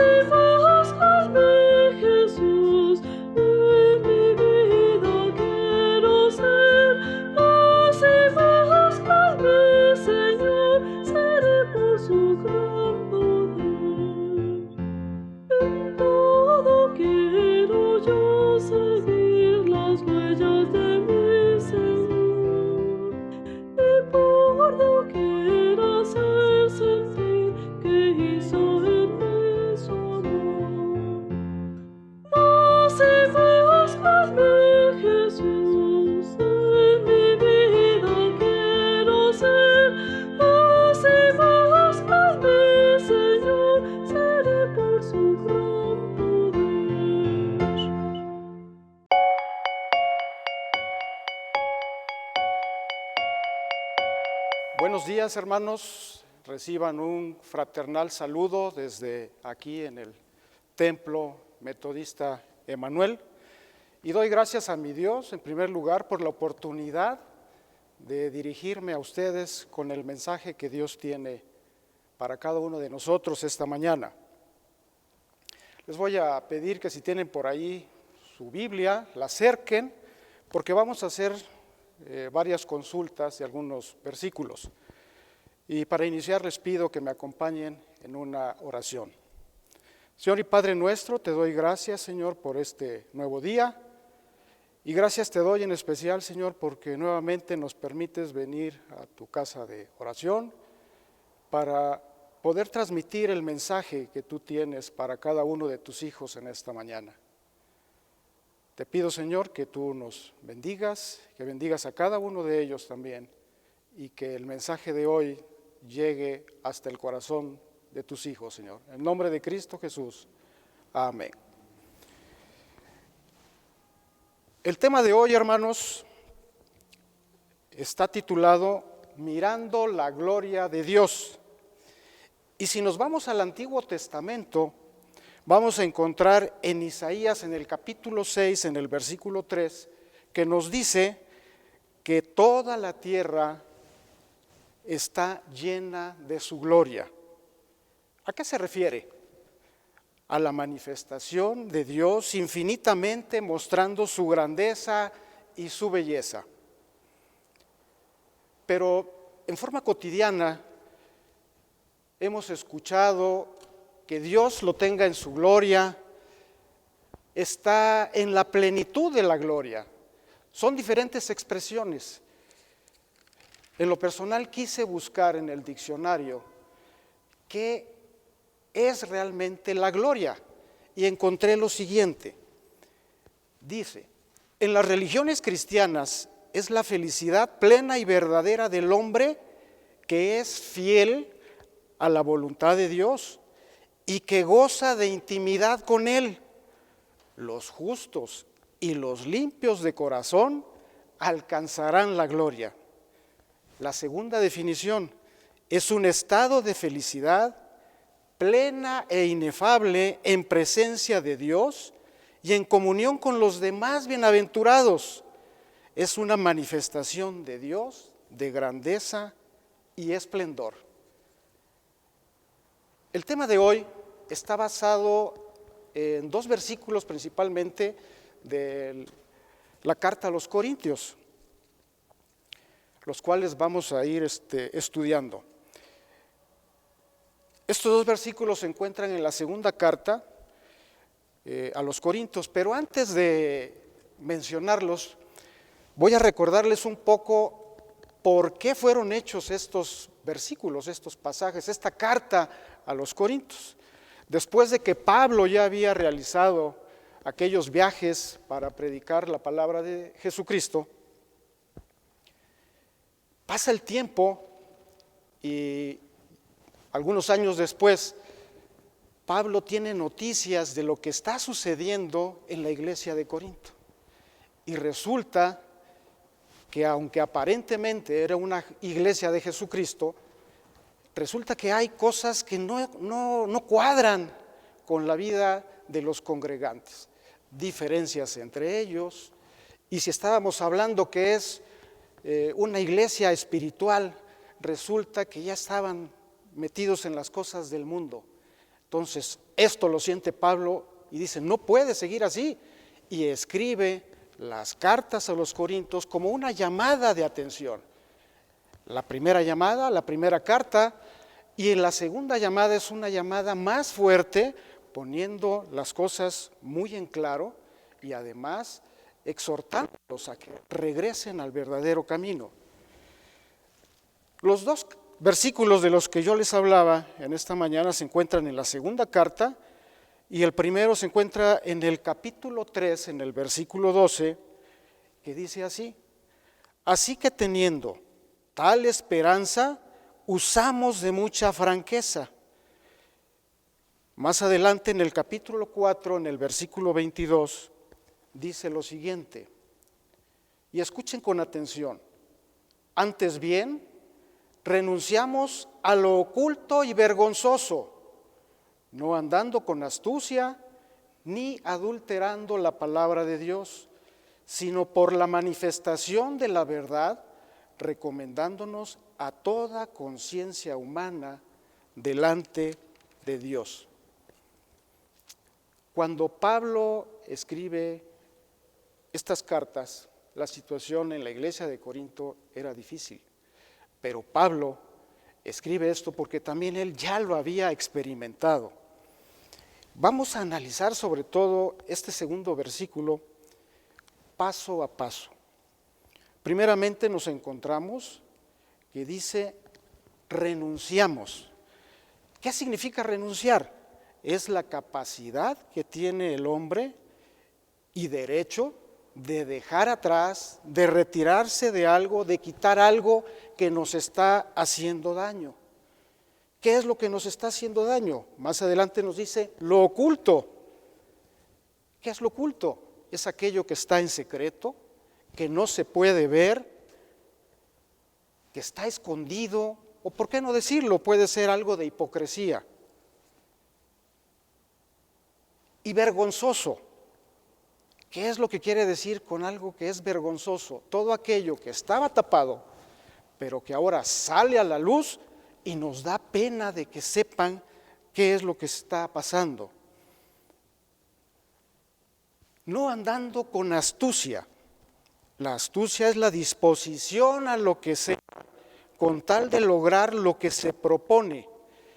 hazme, Jesús, en mi vida quiero ser. Hazme, Señor, seré por su gran poder. En todo quiero yo seguir las huellas de mi Señor, y por doquier hacer sentir que hizo en mí su amor. Hazme, Jesús, en mi vida quiero ser. Hazme, Señor, seré por su gran poder. Buenos días, hermanos. Reciban un fraternal saludo desde aquí en el Templo Metodista Emanuel. Y doy gracias a mi Dios, en primer lugar, por la oportunidad de dirigirme a ustedes con el mensaje que Dios tiene para cada uno de nosotros esta mañana. Les voy a pedir que si tienen por ahí su Biblia, la acerquen, porque vamos a hacer varias consultas de algunos versículos. Y para iniciar les pido que me acompañen en una oración. Señor y Padre nuestro, te doy gracias, Señor, por este nuevo día. Y gracias te doy en especial, Señor, porque nuevamente nos permites venir a tu casa de oración para poder transmitir el mensaje que tú tienes para cada uno de tus hijos en esta mañana. Te pido, Señor, que tú nos bendigas, que bendigas a cada uno de ellos también, y que el mensaje de hoy llegue hasta el corazón de tus hijos, Señor. En nombre de Cristo Jesús. Amén. El tema de hoy, hermanos, está titulado Mirando la gloria de Dios. Y si nos vamos al Antiguo Testamento, vamos a encontrar en Isaías, en el capítulo 6, en el versículo 3, que nos dice que toda la tierra está llena de su gloria. ¿A qué se refiere? A la manifestación de Dios infinitamente mostrando su grandeza y su belleza. Pero en forma cotidiana hemos escuchado que Dios lo tenga en su gloria, está en la plenitud de la gloria. Son diferentes expresiones. En lo personal quise buscar en el diccionario qué es realmente la gloria y encontré lo siguiente. Dice, en las religiones cristianas es la felicidad plena y verdadera del hombre que es fiel a la voluntad de Dios y que goza de intimidad con Él. Los justos y los limpios de corazón alcanzarán la gloria. La segunda definición es un estado de felicidad plena e inefable en presencia de Dios y en comunión con los demás bienaventurados. Es una manifestación de Dios, de grandeza y esplendor. El tema de hoy está basado en dos versículos principalmente de la carta a los Corintios, los cuales vamos a ir estudiando. Estos dos versículos se encuentran en la segunda carta a los Corintios, pero antes de mencionarlos, voy a recordarles un poco por qué fueron hechos estos versículos, estos pasajes, esta carta a los Corintios. Después de que Pablo ya había realizado aquellos viajes para predicar la palabra de Jesucristo, pasa el tiempo y algunos años después, Pablo tiene noticias de lo que está sucediendo en la iglesia de Corinto. Y resulta que aunque aparentemente era una iglesia de Jesucristo, resulta que hay cosas que no cuadran con la vida de los congregantes. Diferencias entre ellos. Y si estábamos hablando que es una iglesia espiritual, resulta que ya estaban metidos en las cosas del mundo. Entonces, esto lo siente Pablo y dice, no puede seguir así. Y escribe las cartas a los Corintios como una llamada de atención. La primera llamada, la primera carta, y en la segunda llamada es una llamada más fuerte, poniendo las cosas muy en claro y además exhortándolos a que regresen al verdadero camino. Los dos versículos de los que yo les hablaba en esta mañana se encuentran en la segunda carta y el primero se encuentra en el capítulo 3, en el versículo 12, que dice así: así que teniendo tal esperanza, usamos de mucha franqueza. Más adelante en el capítulo 4, en el versículo 22, dice lo siguiente, y escuchen con atención: antes bien, renunciamos a lo oculto y vergonzoso, no andando con astucia ni adulterando la palabra de Dios, sino por la manifestación de la verdad, recomendándonos a toda conciencia humana delante de Dios. Cuando Pablo escribe estas cartas, la situación en la iglesia de Corinto era difícil, pero Pablo escribe esto porque también él ya lo había experimentado. Vamos a analizar sobre todo este segundo versículo paso a paso. Primeramente nos encontramos que dice renunciamos. ¿Qué significa renunciar? Es la capacidad que tiene el hombre y derecho de dejar atrás, de retirarse de algo, de quitar algo que nos está haciendo daño. ¿Qué es lo que nos está haciendo daño? Más adelante nos dice lo oculto. ¿Qué es lo oculto? Es aquello que está en secreto, que no se puede ver, que está escondido, o por qué no decirlo, puede ser algo de hipocresía. Y vergonzoso. ¿Qué es lo que quiere decir con algo que es vergonzoso? Todo aquello que estaba tapado, pero que ahora sale a la luz y nos da pena de que sepan qué es lo que está pasando. No andando con astucia. La astucia es la disposición a lo que sea, con tal de lograr lo que se propone,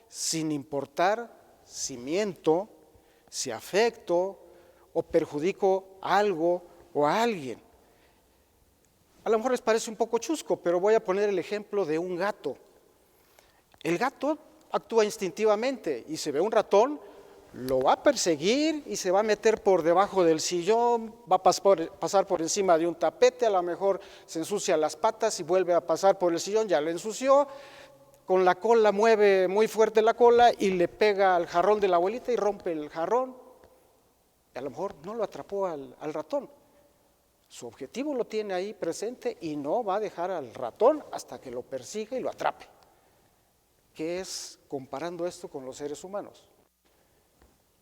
sin importar si miento, si afecto o perjudico a algo o a alguien. A lo mejor les parece un poco chusco, pero voy a poner el ejemplo de un gato. El gato actúa instintivamente y si ve un ratón, lo va a perseguir y se va a meter por debajo del sillón, va a pasar por encima de un tapete, a lo mejor se ensucia las patas y vuelve a pasar por el sillón, ya lo ensució, con la cola mueve muy fuerte la cola y le pega al jarrón de la abuelita y rompe el jarrón. A lo mejor no lo atrapó al ratón. Su objetivo lo tiene ahí presente y no va a dejar al ratón hasta que lo persiga y lo atrape. ¿Qué es comparando esto con los seres humanos?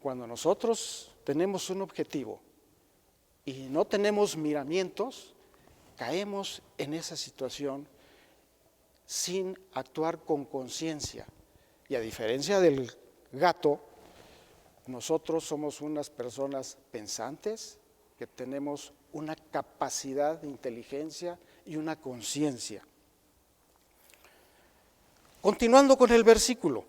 Cuando nosotros tenemos un objetivo y no tenemos miramientos, caemos en esa situación sin actuar con conciencia. Y a diferencia del gato, nosotros somos unas personas pensantes que tenemos una capacidad de inteligencia y una conciencia. Continuando con el versículo,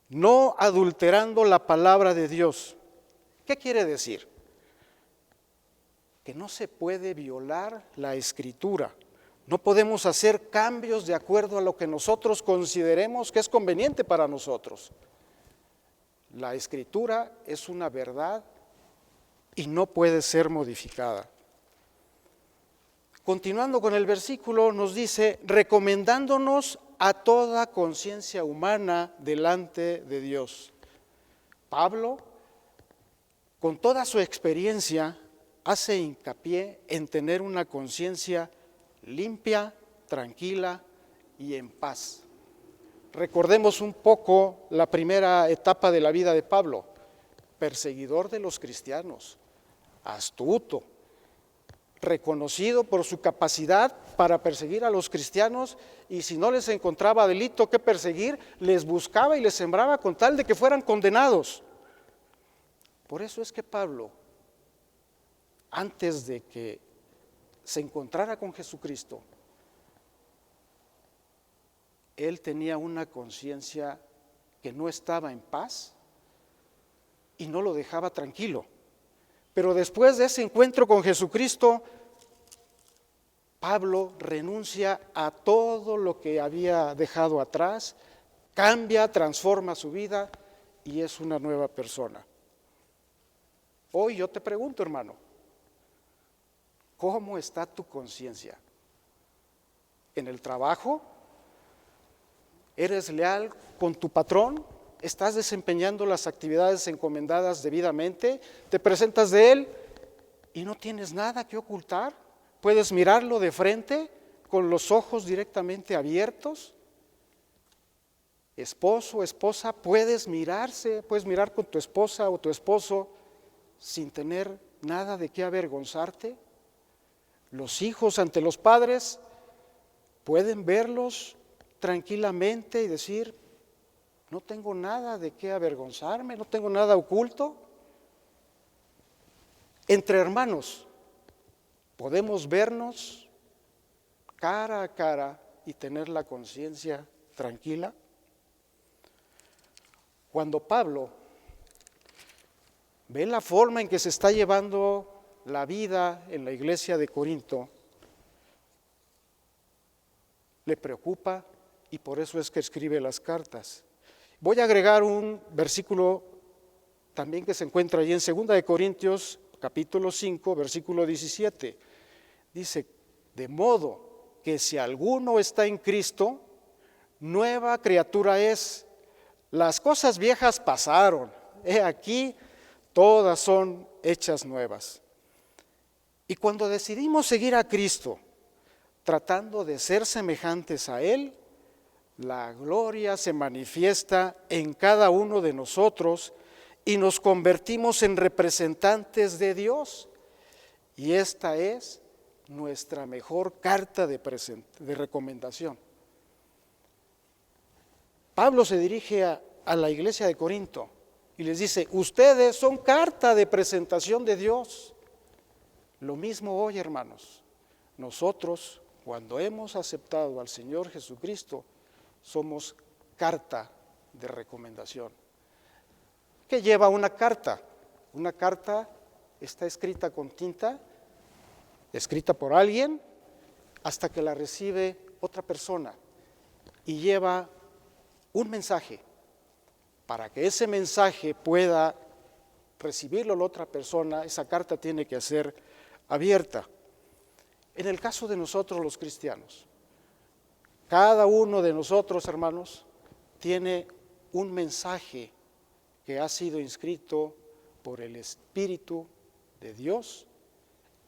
no adulterando la palabra de Dios. ¿Qué quiere decir? Que no se puede violar la Escritura. No podemos hacer cambios de acuerdo a lo que nosotros consideremos que es conveniente para nosotros. La Escritura es una verdad y no puede ser modificada. Continuando con el versículo, nos dice, recomendándonos a toda conciencia humana delante de Dios. Pablo, con toda su experiencia, hace hincapié en tener una conciencia limpia, tranquila y en paz. Recordemos un poco la primera etapa de la vida de Pablo, perseguidor de los cristianos, astuto, reconocido por su capacidad para perseguir a los cristianos, y si no les encontraba delito que perseguir, les buscaba y les sembraba con tal de que fueran condenados. Por eso es que Pablo, antes de que se encontrara con Jesucristo, él tenía una conciencia que no estaba en paz y no lo dejaba tranquilo. Pero después de ese encuentro con Jesucristo, Pablo renuncia a todo lo que había dejado atrás, cambia, transforma su vida y es una nueva persona. Hoy yo te pregunto, hermano, ¿cómo está tu conciencia? ¿En el trabajo? ¿Eres leal con tu patrón? ¿Estás desempeñando las actividades encomendadas debidamente? ¿Te presentas de él y no tienes nada que ocultar? ¿Puedes mirarlo de frente con los ojos directamente abiertos? Esposo, esposa, puedes mirar con tu esposa o tu esposo sin tener nada de qué avergonzarte. Los hijos ante los padres pueden verlos tranquilamente y decir: no tengo nada de qué avergonzarme, no tengo nada oculto. Entre hermanos podemos vernos cara a cara y tener la conciencia tranquila. Cuando Pablo ve la forma en que se está llevando la vida en la iglesia de Corinto, le preocupa y por eso es que escribe las cartas. Voy a agregar un versículo también que se encuentra allí en 2 de Corintios, capítulo 5, versículo 17. Dice: de modo que si alguno está en Cristo, nueva criatura es. Las cosas viejas pasaron, he aquí, todas son hechas nuevas. Y cuando decidimos seguir a Cristo, tratando de ser semejantes a Él, la gloria se manifiesta en cada uno de nosotros y nos convertimos en representantes de Dios. Y esta es nuestra mejor carta de recomendación. Pablo se dirige a la iglesia de Corinto y les dice: ustedes son carta de presentación de Dios. Lo mismo hoy, hermanos. Nosotros, cuando hemos aceptado al Señor Jesucristo, somos carta de recomendación. ¿Qué lleva una carta? Una carta está escrita con tinta, escrita por alguien, hasta que la recibe otra persona y lleva un mensaje. Para que ese mensaje pueda recibirlo la otra persona, esa carta tiene que ser abierta. En el caso de nosotros los cristianos, cada uno de nosotros, hermanos, tiene un mensaje que ha sido inscrito por el Espíritu de Dios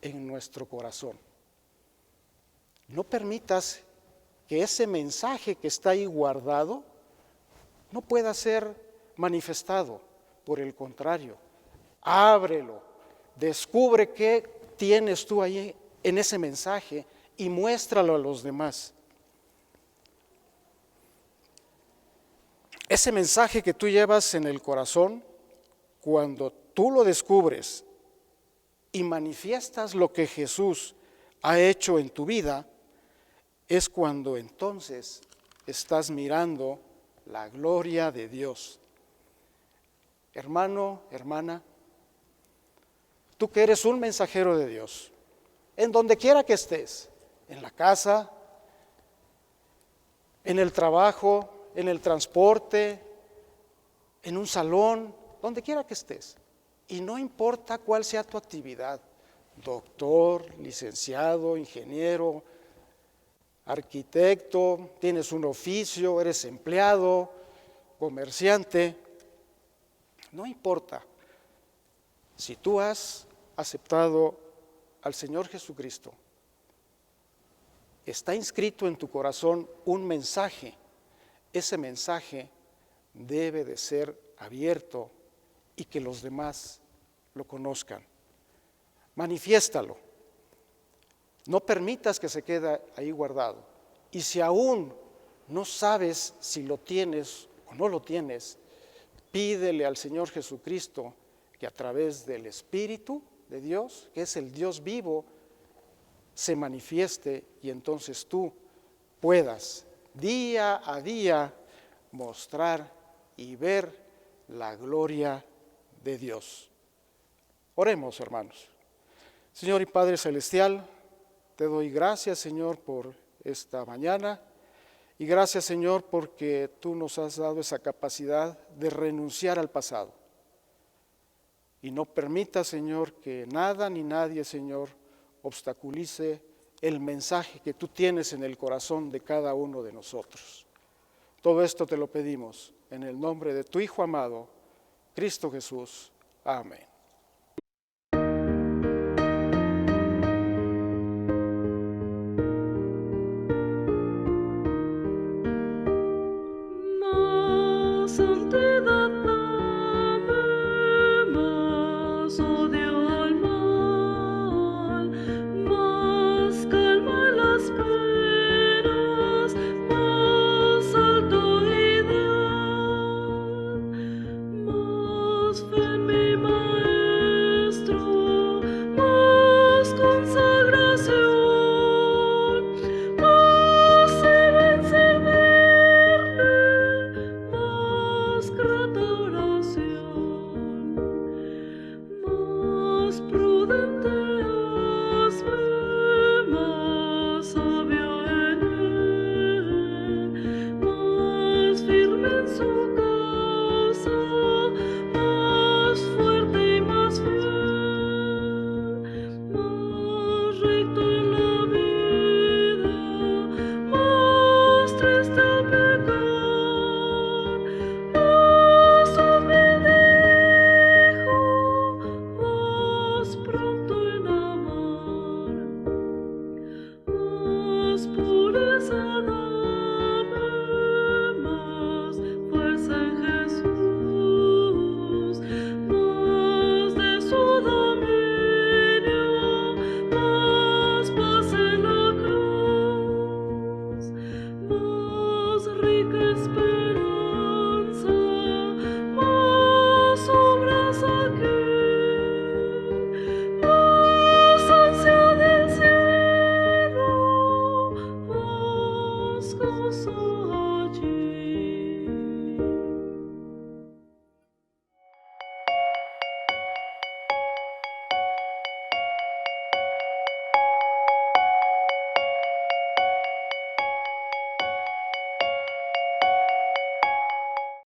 en nuestro corazón. No permitas que ese mensaje que está ahí guardado no pueda ser manifestado. Por el contrario, ábrelo, descubre qué tienes tú ahí en ese mensaje y muéstralo a los demás. Ese mensaje que tú llevas en el corazón, cuando tú lo descubres y manifiestas lo que Jesús ha hecho en tu vida, es cuando entonces estás mirando la gloria de Dios. Hermano, hermana, tú que eres un mensajero de Dios, en donde quiera que estés, en la casa, en el trabajo, en el transporte, en un salón, donde quiera que estés, y no importa cuál sea tu actividad, doctor, licenciado, ingeniero, arquitecto, tienes un oficio, eres empleado, comerciante, no importa. Si tú has aceptado al Señor Jesucristo, está inscrito en tu corazón un mensaje. Ese mensaje debe de ser abierto y que los demás lo conozcan. Manifiéstalo. No permitas que se quede ahí guardado. Y si aún no sabes si lo tienes o no lo tienes, pídele al Señor Jesucristo que a través del Espíritu de Dios, que es el Dios vivo, se manifieste y entonces tú puedas día a día mostrar y ver la gloria de Dios. Oremos, hermanos. Señor y Padre Celestial, te doy gracias, Señor, por esta mañana y gracias, Señor, porque tú nos has dado esa capacidad de renunciar al pasado. Y no permita, Señor, que nada ni nadie, Señor, obstaculice el mensaje que tú tienes en el corazón de cada uno de nosotros. Todo esto te lo pedimos en el nombre de tu Hijo amado, Cristo Jesús. Amén. Más santidad dame, más odio al mal, más calma en las penas, más alto ideal, más fe